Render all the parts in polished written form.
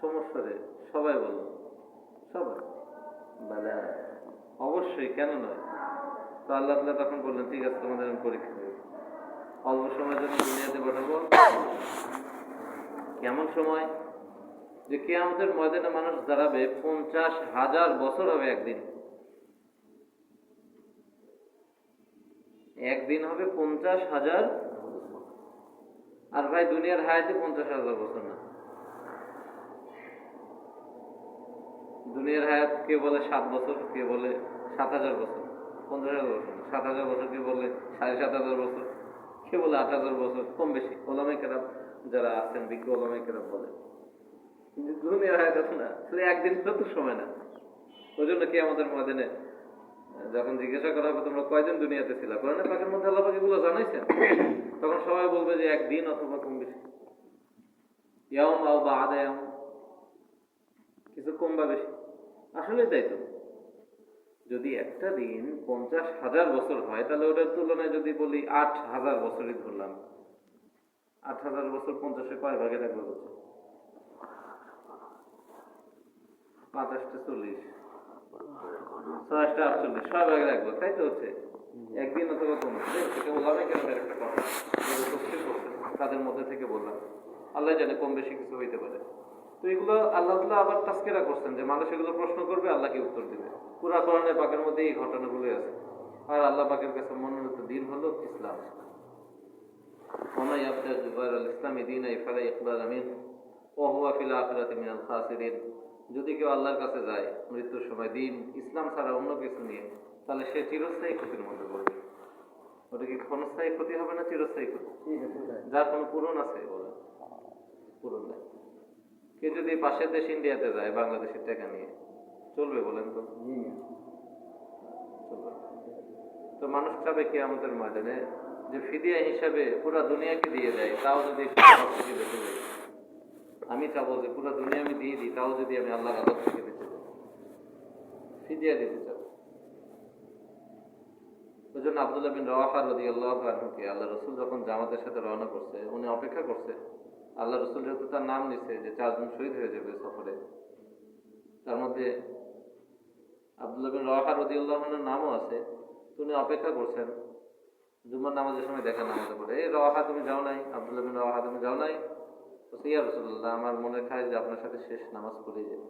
সমস্যা রে, সবাই বলল, সবাই বলে অবশ্যই, কেন নয়। তো আল্লাহ তাআলা তখন বললেন, ঠিক আছে, তোমাদের আমি পরীক্ষা দেব, অল্প সময়ের জন্য দুনিয়াতে পাঠাবো। কেমন সময়? যে কিয়ামতের ময়দানে মানুষ দাঁড়াবে, 50,000 বছর হবে একদিন। একদিন হবে 50,000। আর ভাই, দুনিয়ার হায়াতে 50,000 বছর না। দুনিয়ার হায়াত কে বলে 7 বছর, কে বলে 7,000 বছর। 50,000 বছর না, 7,000 বছর, কে বলে 7,500 বছর, কে বলে 8,000 বছর, কম বেশি ওলামায়ে কেরাম যারা আছেন, বিজ্ঞ ওলামায়ে কেরাম বলে। কিন্তু দুনিয়ার হায়াত এত না, শুধু একদিন তো সময় না। ওই জন্য কি আমাদের ময়দানে যখন জিজ্ঞাসা করা হবে তোমরা কয়দিন দুনিয়াতে ছিল, কোরআনে পাকের মধ্যে আল্লাহ পাক এগুলো জানাইছেন, তখন সবাই বলবে যে একদিন অথবা কম বেশি, ইয়াউম আও বা'দা ইয়াউম, কিছু কম বা বেশি। আসলে তাই তো। যদি একটা দিন 50,000 বছর হয়, তাহলে ওটার তুলনায় যদি বলি 8,000 বছরই ধরলাম, 8,000 বছর 50-এ কয় ভাগে রাখবো? 5-8 40, 6-8 48, 6 ভাগে রাখবো, তাই তো হচ্ছে একদিন অথবা কম। সেটা ওলামায়ে কেরামের একটা কথা, তাদের মধ্যে থেকে বললাম, আল্লাহ জানে, কম বেশি কিছু হইতে পারে। তো এগুলো আল্লাহ তাআলা আবার তাসকিরা করছেন যে মানুষ এগুলো প্রশ্ন করবে, আল্লাহকে উত্তর দিবে। পুরা কোরআনে পাকের মধ্যে এই ঘটনাগুলো আছে। আর আল্লাহ পাকের কাছে মনোনীত দিন হলো ইসলাম। ওমা ইয়াবতাগি গায়রাল ইসলামি দীনান ফালা ইকবালা মিনহু ওয়া হুয়া ফিল আখিরাতি মিনাল খাসিরিন। যদি কেউ আল্লাহর কাছে যায় মৃত্যুর সময় দিন ইসলাম ছাড়া অন্য কিছু নিয়ে, তাহলে সে চিরস্থায়ী ক্ষতির মধ্যে পড়বে। ওটা কি ক্ষণস্থায়ী ক্ষতি হবে না চিরস্থায়ী ক্ষতি? যার কোনো পূরণ আছে? বলে পূরণ নাই। কে যদি পাশের দেশ ইন্ডিয়াতে যায় বাংলাদেশের টাকা নিয়ে, চলবে বলেন তো? চলবে। তো মানুষ চাবে কিয়ামতের ময়দানে যে ফিদিয়া হিসাবে পুরা দুনিয়াকে দিয়ে দেয়, তাও যদি বেঁচে যায়। আমি চাবো যে পুরা দুনিয়া আমি দিয়ে দিই, তাও যদি আমি আল্লাহর আযাব থেকে বেঁচে যাই, ফিদিয়া দিতে চাবো। ওই জন্য আব্দুল্লাহ বিন রাওয়াহা রাদিয়াল্লাহু আনহুকে আল্লাহ রাসূল যখন জামাতের সাথে রওনা করছে, উনি অপেক্ষা করছে। আল্লাহ রাসূল যেহেতু তার নাম নিছে যে 4 জন শহীদ হয়ে যাবে সফরে, তার মধ্যে আব্দুল্লাহ বিন রাওয়াহা রাদিয়াল্লাহু আনহুর নামও আছে। উনি অপেক্ষা করছেন, জুমার নামাজের সময় দেখা নামাজে পড়ে, এই রাওয়াহা তুমি যাও নাই? আব্দুল্লাহ বিন রাওয়াহা তুমি যাও নাই? বলছে, ইয়া রাসূলুল্লাহ, আমার মনে খায় যে আপনার সাথে শেষ নামাজ পড়ে যায়।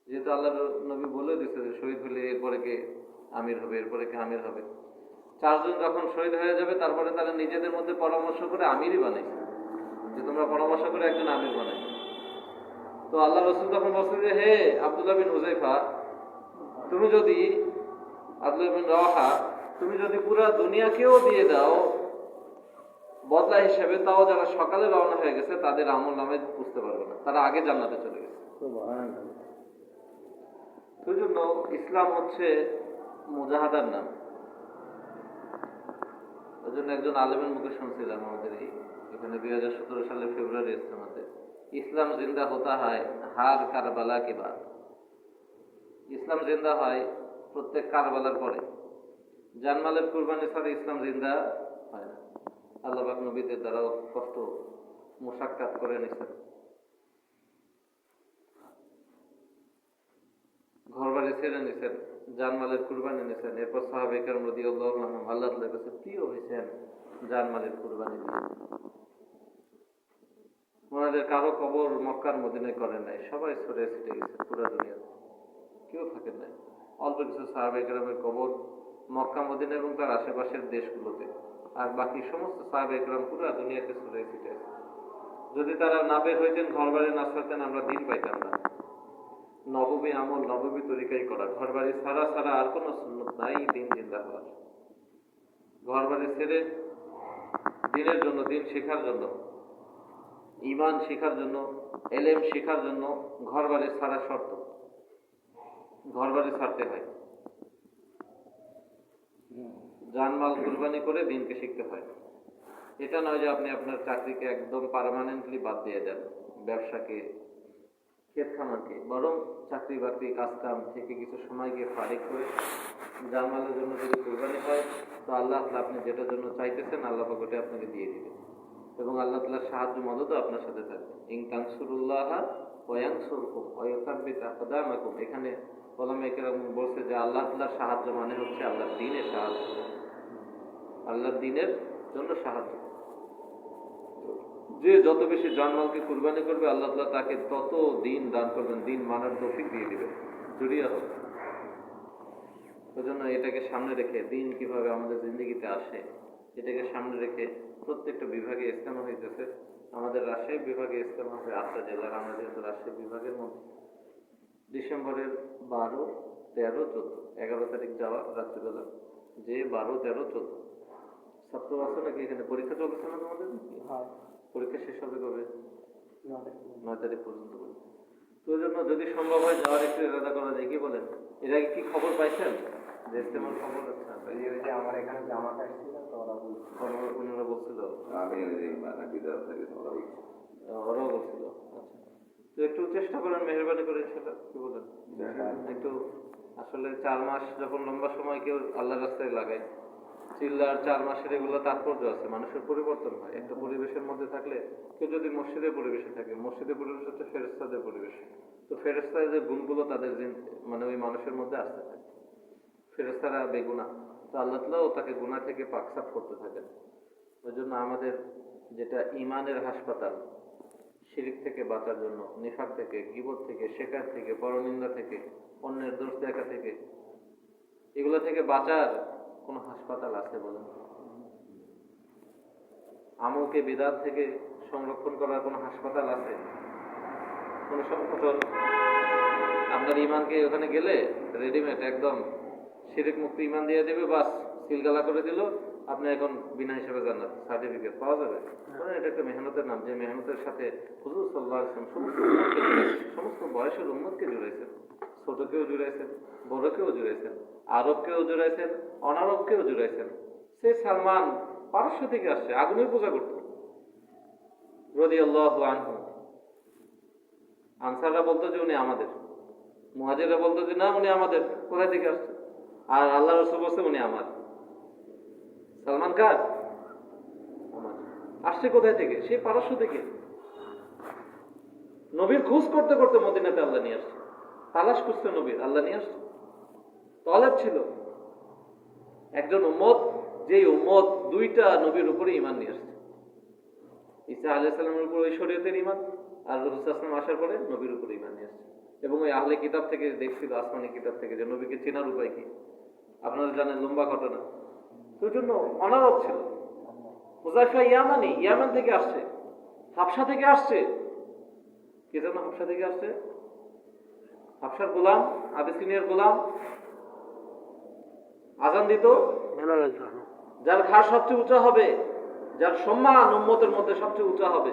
যেহেতু আল্লাহর নবী বলে দিচ্ছে যে শহীদ হলে এরপরে কে আমির হবে, এরপরে কে আমির হবে। 4 জন যখন শহীদ হয়ে যাবে, তারপরে তারা নিজেদের মধ্যে পরামর্শ করে আমিরই বানাইছে, যে তোমরা পরামর্শ করে একজন আমির বানাই। তো আল্লাহ রাসূল তখন বলছে যে, হে আব্দুল্লাহ বিন হুযায়ফা, তুমি যদি, আব্দুল্লাহ বিন রাওয়াহা, তুমি যদি পুরা দুনিয়াকেও দিয়ে দাও বদলা হিসেবে, তাও যারা সকালে রওনা হয়ে গেছে তাদের আমল নামে বুঝতে পারবে না, তারা আগে জান্নাতে চলে গেছে। সেই জন্য ইসলাম হচ্ছে মুজাহাদার নাম। ওই জন্য একজন আলেমের মুখে শুনছিলাম আমাদের এখানে 2017 সালের ফেব্রুয়ারি ইজতেমাতে, ইসলাম জিন্দা হতা হয় হার কারবালা কে বাদ। ইসলাম জিন্দা হয় প্রত্যেক কারবালার পরে। জানমালের কুরবানি ছাড়া ইসলাম জিন্দা হয় না। আল্লাহ পাক নবীদের দ্বারাও কষ্ট মুশাক্কাত করে নিছেন, ঘর বাড়ি ছেড়ে নিছেন, জানমালের কুরবানি নিছেন। এরপর সাহাবায়ে কেরাম রাদিয়াল্লাহু আনহুম আল্লাহ তাআলার কাছে প্রিয় হয়েছেন জানমালের কুরবানি দিয়ে। ওনাদের কারো কবর মক্কার মদিনায় করেন নাই, সবাই ছড়িয়ে ছিটে গেছে পুরো দুনিয়াতে, কেউ থাকেন নাই। অল্প কিছু সাহাবায়ে কেরামের কবর মক্কা মদিনা এবং তার আশেপাশের দেশগুলোতে, আর বাকি সমস্ত সাহাবায়ে কেরাম পুরো দুনিয়াতে ছড়িয়ে ছিটে আছে। যদি তারা না বের হইতেন, ঘর বাড়ি না ছাড়তেন, আমরা দিন পাইতাম না। নববী আমল, নববী তরিকাই করা, ঘর বাড়ি ছাড়া ছাড়া আর কোনো সুন্নত নাই দিন জিন্দা হওয়ার। ঘর বাড়ি ছেড়ে দিনের জন্য, দিন শেখার জন্য, ঈমান শেখার জন্য, এলেম শেখার জন্য ঘর বাড়ি ছাড়া শর্ত, ঘর বাড়ি ছাড়তে হয়। জানমাল কুরবানি করে দিনকে শিখতে হয়। এটা নয় যে আপনি আপনার চাকরিকে একদম পার্মানেন্টলি বাদ দিয়ে দেন, ব্যবসাকে, ক্ষেত খামারকে, বরং চাকরি বাকরি কাজ কাম থেকে কিছু সময়কে ফারিক করে জানমালের জন্য যদি কুরবানি হয়, তো আল্লাহ তাআলা আপনি যেটার জন্য চাইতেছেন আল্লাহ পাক ওটা আপনাকে দিয়ে দিবেন, এবং আল্লাহ তাআলার সাহায্য মদতও আপনার সাথে থাকবে। ইন তানসুরুল্লাহ ওয়ায়ানসুরকুম ওয়া ইউসাব্বিত আকদামাকুম। এখানে ওলামায়ে কেরাম বলছে যে আল্লাহ তাআলার সাহায্য মানে হচ্ছে আল্লাহর দ্বীনের সাহায্য, আল্লাহর দ্বীনের জন্য সাহায্য। যে যত বেশি জানমালকে কুরবানি করবে আল্লাহ তাআলা তাকে তত দিন দান করবেন, দিন মানার তৌফিক দিয়ে দিবেন, জড়িয়ে হবে। ওই জন্য এটাকে সামনে রেখে দিন কিভাবে আমাদের জিন্দগিতে আসে এটাকে সামনে রেখে প্রত্যেকটা বিভাগে ইজতেমা হইতেছে। আমাদের রাজশাহী বিভাগে ইজতেমা হবে 8টা জেলার। আমরা যেহেতু রাজশাহী বিভাগের মধ্যে ডিসেম্বরের 12, 13, 14, 11 তারিখ যাওয়া রাত্রিবেলা, যে 12, 13, 14 ছাত্র আছে নাকি এখানে? পরীক্ষা চলতেছে না তোমাদের? পরীক্ষা শেষ হবে কবে? 9 তারিখ পর্যন্ত। তো ওই জন্য যদি সম্ভব হয় যাওয়ার একটু ইরাদা করা যায়। কি বলেন? এর আগে কি খবর পাইছেন যে ইজতেমার খবর? আচ্ছা, আমার এখানে জামাত আসছিল তো ওনারা বলছিল, ওরাও বলছিল। আচ্ছা, তো একটু চেষ্টা করেন মেহরবানি করে সেটা। কি বলেন? একটু আসলে 4 মাস যখন লম্বা সময় কেউ আল্লাহর রাস্তায় লাগায়, চিল্লার 4 মাসের এগুলো তাৎপর্য আছে। মানুষের পরিবর্তন হয় একটা পরিবেশের মধ্যে থাকলে। কেউ যদি মসজিদের পরিবেশে থাকে, মসজিদের পরিবেশ হচ্ছে ফেরেশতাদের পরিবেশ, তো ফেরেশতাদের গুণগুলো তাদের মানে ওই মানুষের মধ্যে আসতে থাকে। ফেরেশতারা বেগুনাহ, তো আল্লাহ তাআলাও তাকে গুনাহ থেকে পাকসাফ করতে থাকেন। ওই জন্য আমাদের যেটা ইমানের হাসপাতাল, শিরক থেকে বাঁচার জন্য, নিফাক থেকে, গীবত থেকে, শিকার থেকে, পরনিন্দা থেকে, অন্যের দোষ দেখা থেকে, এগুলো থেকে বাঁচার কোন হাসপাতাল আছে বলেন? আমলকে বিদআত থেকে সংরক্ষণ করার কোন হাসপাতাল আছে? কোন সংগঠন? আপনার ইমানকে ওখানে গেলে রেডিমেড একদম শিরক মুক্ত ইমান দিয়ে দেবে, বাস সিলগালা করে দিল, আপনি এখন বিনা হিসেবে জান্নাত সার্টিফিকেট পাওয়া যাবে। এটা একটা মেহনতের নাম, যে মেহনতের সাথে হুজুর সাল্লাল্লাহু আলাইহি ওয়াসাল্লাম সমস্ত বয়সের উম্মতকে জুড়াইছেন। ছোটকেও জুড়াইছেন, বড়কেও জুড়াইছেন, আরবকেও জুড়াইছেন, অনারবকেও জুড়াইছেন। সে সালমান পারস্য থেকে আসছে, আগুনের পূজা করত রাদিয়াল্লাহু আনহু। আনসাররা বলতো যে উনি আমাদের, মুহাজিররা বলতো যে না উনি আমাদের। কোথায় থেকে আসছে? আর আল্লাহ রাসূল বলছে উনি আমার। সালমান কার? আমার। আসছে কোথায় থেকে? সেই পারস্য থেকে। নবীর খোঁজ করতে করতে মদিনাতে আল্লাহ নিয়ে আসছে। তালাশ করছে নবীর, আল্লাহ নিয়ে আসছে। তলব ছিল একজন উম্মত, যে উম্মত 2টা নবীর উপরে ঈমান নিয়ে আসছে। ঈসা আলাইহিস সালামের উপর ওই শরীয়তের ঈমান, আর রাসূল সাল্লাল্লাহু আলাইহি ওয়াসাল্লাম আসার পরে নবীর উপর ঈমান নিয়ে আসছে। এবং ওই আহলে কিতাব থেকে দেখছিল, আসমানি কিতাব থেকে, যে নবীকে চেনার উপায় কি। আপনারা জানেন লম্বা ঘটনা। তো জন্য অনারব ছিল। হুযায়ফা ইয়ামানি, ইয়ামান থেকে আসছে, হাবশা থেকে আসছে। কে যেন হাবশা থেকে আসছে? হাবশার গোলাম, আবিসিনিয়ার গোলাম, আজান দিত। যার ঘাড় সবচেয়ে উঁচা হবে, যার সম্মান উম্মতের মধ্যে সবচেয়ে উঁচা হবে,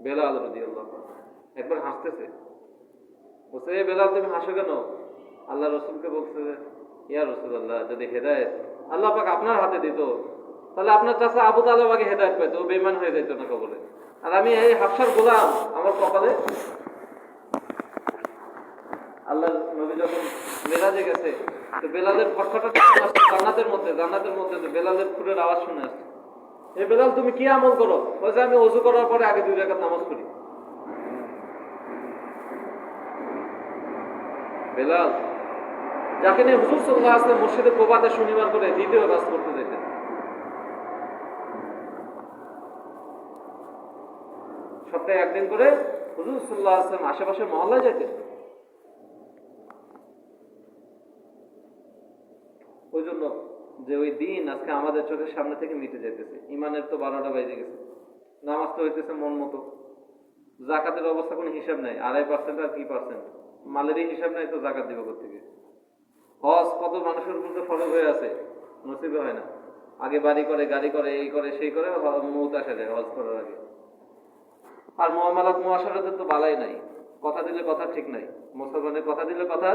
বেলাল রাদিয়াল্লাহু আনহু। একবার হাসতেছে, বলছে এ বেলাল তুমি হাসো কেন? আল্লাহ রাসূলকে বলছে, ইয়া রাসূলুল্লাহ, যদি হেদায়েত আল্লাহ পাক আপনার হাতে দিত, তাহলে আপনার চাচা আবু তালেব আগে হেদায়েত পেত, ও বেঈমান হয়ে যেত না কবরে। আর আমি এই হাবশার গোলাম, আমার কপালে। আল্লাহ নবী যখন মেরাজে গেছে, তো বেলালের খটখটা জান্নাতের মধ্যে, বেলালের খুরের আওয়াজ শুনে আসছে। এ বেলাল তুমি কি আমল করো? বলছে আমি ওযু করার পরে আগে 2 রাকাত নামাজ পড়ি। বেলাল, যাকে নিয়ে হুজুর সাল্লাল্লাহু আলাইহি ওয়াসাল্লাম মসজিদে কুবাতে শনিবার করে দ্বিতীয় কাজ করতে যেতেন। সপ্তাহে একদিন করে হুজুর সাল্লাল্লাহু আলাইহি ওয়াসাল্লাম আশেপাশের মহল্লায় যেতেন। ওই জন্য যে ওই দিন আজকে আমাদের চোখের সামনে থেকে মিটে যেতেছে। ইমানের তো 12টা বেজে গেছে, নামাজ তো হইতেছে মন মতো, যাকাতের অবস্থা কোনো হিসাব নাই, 2.5% আর কি পার্সেন্ট, মালেরই হিসাব নাই, তো যাকাত দিব কোত্থেকে? হজ কত মানুষের উপর ফরজ হয়ে আছে, নসিবে হয় না। আগে বাড়ি করে, গাড়ি করে, এই করে, সেই করে, মৌত আসা যায় হজ করার আগে। আর মুআমালাত মুআশারাতের তো বালাই নাই, কথা দিলে কথা ঠিক নাই। মুসলমানের কথা দিলে কথা,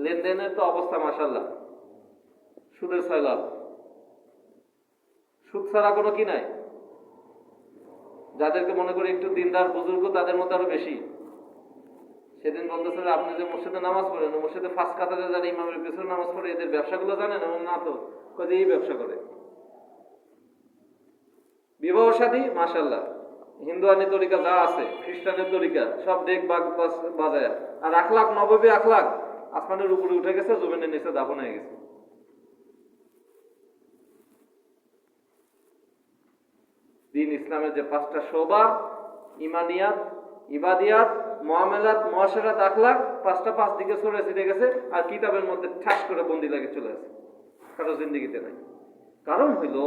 লেনদেনের তো অবস্থা মাশাআল্লাহ, সুদের 6 লাখ, সুদ ছাড়া কোনো কি নাই। যাদেরকে মনে করি একটু দিনদার বুজুর্গ, তাদের মধ্যে আরো বেশি। সেদিন বলতেছে যে আপনি যে মসজিদে নামাজ পড়েন, মসজিদে ফার্স্ট কাতারে যারা ইমামের পিছনে নামাজ পড়ে, এদের ব্যবসাগুলো জানেন? না তো, কয়ে এই ব্যবসা করে। বিবাহ শাদী মাশাআল্লাহ, হিন্দুয়ানি তরিকা যা আছে, খ্রিস্টানের তরিকা সব ডেক বাজায়, আর আখলাক নববী আখলাক আসমানের উপরে উঠে গেছে, জমিনের নিচে দাফন হয়ে গেছে। দিন ইসলামের যে 5টা শোভা, ইমানিয়াত, ইবাদিয়াত, মুআমালাত, মুআশারাত, আখলাক, 5টা 5 দিকে ছড়ে ছিটে গেছে, আর কিতাবের মধ্যে ঠাস করে বন্দি লাগে চলে আসে, কারো জিন্দেগিতে নাই। কারণ হইল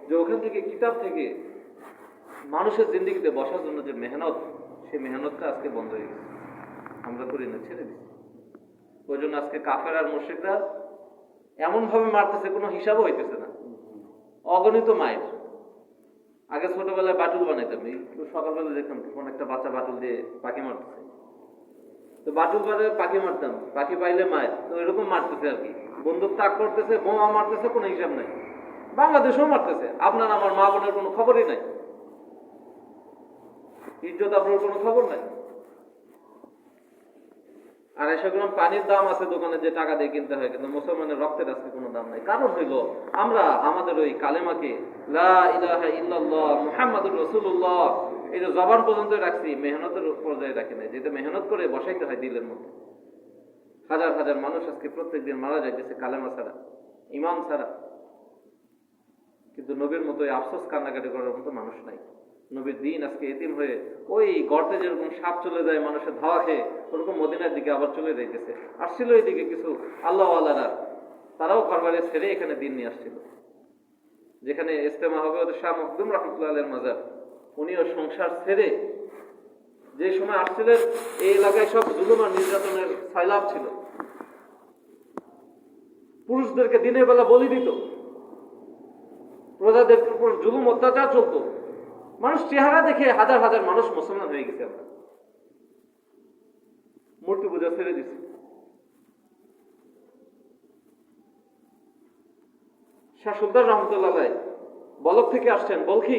যে ওখান থেকে, কিতাব থেকে মানুষের জিন্দেগিতে বসার জন্য যে মেহনত, সেই মেহনতটা আজকে বন্ধ হয়ে গেছে, আমরা করি না, ছেড়ে দিচ্ছি। ওই জন্য আজকে কাফের আর মুশরিকরা এমন ভাবে মারতেছে, কোনো হিসাবও হইতেছে না, অগণিত মায়ের। আগে ছোটবেলায় বাটুল বানাইতাম, এই সকালবেলা দেখতাম কোন একটা বাচ্চা বাটুল দিয়ে পাখি মারতেছে, তো বাটুল পারে পাখি মারতাম, পাখি পাইলে মায়ের, তো এরকম মারতেছে আর কি, বন্দুক তাক করতেছে, বোমা মারতেছে, কোনো হিসাব নাই। বাংলাদেশেও মারতেছে, আপনার আমার মা বোনের কোনো খবরই নাই, ইজ্জত আপনার কোনো খবর নাই। 250 গ্রাম পানির দাম আছে দোকানে, যে টাকা দিয়ে কিনতে হয়, কিন্তু মুসলমানের রক্তের আজকে কোনো দাম নাই। কারণ হইল আমরা আমাদের ওই কালেমাকে, লা ইলাহা ইল্লাল্লাহ মুহাম্মাদুর রাসূলুল্লাহ, এই যে জবান পর্যন্ত রাখছি, মেহনতের পর্যায়ে রাখি নাই, যেটা মেহনত করে বসাইতে হয় দিলের মধ্যে। হাজার হাজার মানুষ আজকে প্রত্যেকদিন মারা যাইতেছে কালেমা ছাড়া, ইমান ছাড়া, কিন্তু নবীর মতো আফসোস কান্নাকাটি করার মতো মানুষ নাই। নবীর দিন আজকে এতিম হয়ে, ওই গর্তে যেরকম সাপ চলে যায় মানুষের ধাওয়া খেয়ে, ওরকম মদিনার দিকে আবার চলে যাইতেছে। আসছিল এইদিকে কিছু আল্লাহওয়ালারা, তারাও ঘরবাড়ি ছেড়ে এখানে দিন নিয়ে আসছিল। যেখানে ইজতেমা হবে ওদের শাহ মখদুম রাহমাতুল্লাহ আলাইহির মাজার, উনিও সংসার ছেড়ে, যে সময় আসছিলেন এই এলাকায় সব জুলুম আর নির্যাতনের সাইলাব ছিল, পুরুষদেরকে দিনের বেলা বলি দিত, প্রজাদের উপর জুলুম অত্যাচার চলতো। মানুষ চেহারা দেখে হাজার হাজার মানুষ মুসলমান হয়ে গেছে। আমরা মূর্তি পূজা ছেড়ে দিচ্ছি। শাহ সুলতান রহমতুল্লাহ বলক থেকে আসছেন, বলখি,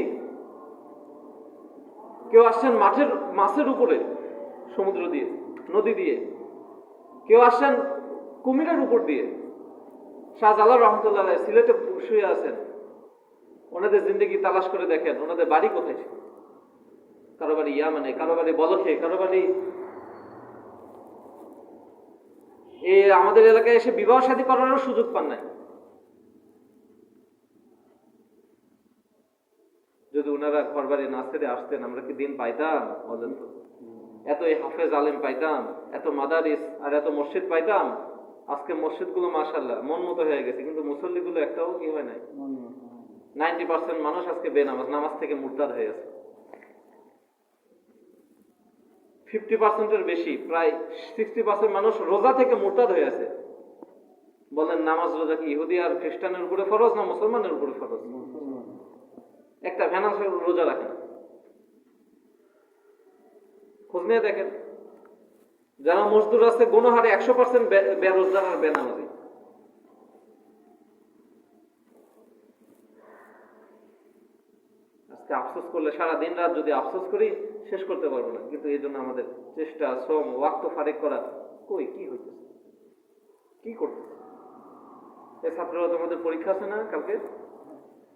কেউ আসছেন মাছের উপরে, সমুদ্র দিয়ে, নদী দিয়ে, কেউ আসছেন কুমিরের উপর দিয়ে। শাহজালাল রহমতুল্লাহ সিলেটে শুয়ে আছেন, ওনাদের জিন্দগি তালাশ করে দেখেন, ওনাদের বাড়ি কোথায় ছিল। কারো বাড়ি ইয়ামানে, কারো বাড়ি বলখে, কারো বাড়ি আমাদের এলাকায় এসে বিবাহ শাদী করারও সুযোগ পান নাই। যদি ওনারা ঘর বাড়ি না ছেড়ে আসতেন, আমরা কি দিন পাইতাম? বলেন তো, এত হাফেজ আলেম পাইতাম, এত মাদারিস আর এত মসজিদ পাইতাম। আজকে মসজিদগুলো মাশাআল্লাহ মন মতো হয়ে গেছে, কিন্তু মুসল্লিগুলো একটাও কি হয় নাই। 90% মানুষ আজকে বেনামাজ, নামাজ থেকে মুরতাদ হয়ে গেছে। 50%-এর বেশি, প্রায় 60% মানুষ রোজা থেকে মুরতাদ হয়ে আছে। বলেন নামাজ রোজা কি ইহুদি আর খ্রিস্টানের উপরে ফরজ না মুসলমানের উপরে ফরজ? একটা ভ্যানাস রোজা রাখে না। খোঁজ নিয়ে দেখেন, যারা মজদুর আছে গুণহারে 100% বেরোজগার আর বেনামাজি। আজকে আফসোস করলে সারা দিন রাত যদি আফসোস করি শেষ করতে পারবো না, কিন্তু এই জন্য আমাদের চেষ্টা, শ্রম, ওয়াক্ত ফারেক করা, কই কি হইতেছে, কি করতেছে? এই ছাত্ররা তোমাদের পরীক্ষা আছে না কালকে?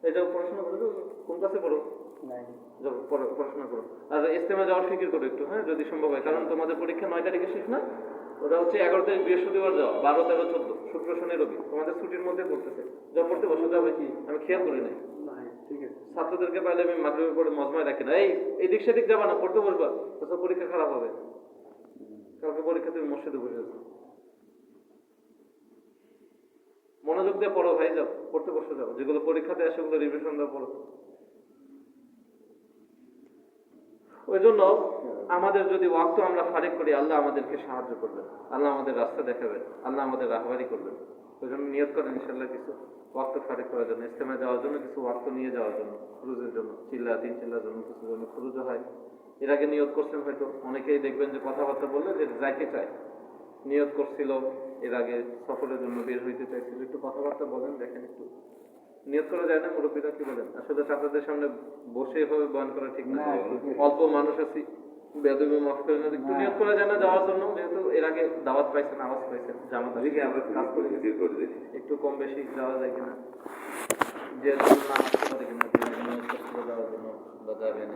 এটাও পড়াশোনা করে দেবো। কোন ক্লাসে পড়ো? পড়াশোনা করো, আর ইজতেমা যাওয়ার ফিকির করো একটু, হ্যাঁ, যদি সম্ভব হয়। কারণ তোমাদের পরীক্ষা 9 তারিখে শেষ না, ওটা হচ্ছে 11 তারিখ বৃহস্পতিবার যাও, 12, 13, 14, শুক্র, শনি, রবি, তোমাদের ছুটির মধ্যে পড়তেছে। যা পড়তে বসে যাবে কি, আমি খেয়াল করি নাই। ঠিক আছে, ছাত্রদেরকে পাইলে আমি মাগরিবের পরে মজমায় রাখি না, এই দিক সেদিক যাবা না, পড়তে বসবা, তাছাড়া পরীক্ষা খারাপ হবে। কালকে পরীক্ষা তুমি মসজিদে বসে আছো, মনোযোগ দিয়ে পড়ো ভাই, যাও পড়তে বসে যাও, যেগুলো পরীক্ষাতে আসে ওগুলো রিভিশন দাও, পড়ো। ওই জন্য আমাদের যদি ওয়াক্ত আমরা ফারেক করি, আল্লাহ আমাদেরকে সাহায্য করবেন, আল্লাহ আমাদের রাস্তা দেখাবেন, আল্লাহ আমাদের রাহবারি করবেন। ওই জন্য নিয়ত করেন ইনশাল্লাহ কিছু ওয়াক্ত ফারেক করার জন্য, ইজতেমায় যাওয়ার জন্য, কিছু ওয়াক্ত নিয়ে যাওয়ার জন্য, খুরুজের জন্য, চিল্লা 3 চিল্লার জন্য, কিছু জন্য খুরুজও হয়। এর আগে নিয়ত করছেন হয়তো অনেকেই, দেখবেন যে কথাবার্তা বললে যে যাইতে চায়, নিয়ত করছিল এর আগে সফরের জন্য বের হইতে চাইছিল, একটু কথাবার্তা বলেন, দেখেন একটু নিয়ত করা যায় না? মুরব্বীরা কি বলেন? আসলে ছাত্রদের সামনে বসে এভাবে বয়ান করা ঠিক না, অল্প মানুষ আছি, বেদবি মাফ করে না, একটু নিয়ত করা যায় না যাওয়ার জন্য? যেহেতু এর আগে দাওয়াত পাইছেন, আওয়াজ পাইছেন, জামাত কাজ করে, একটু কম বেশি যাওয়া যায় কিনা, যে জন্য না আসতে পারে কিনা, যাওয়ার জন্য বা যাবেন।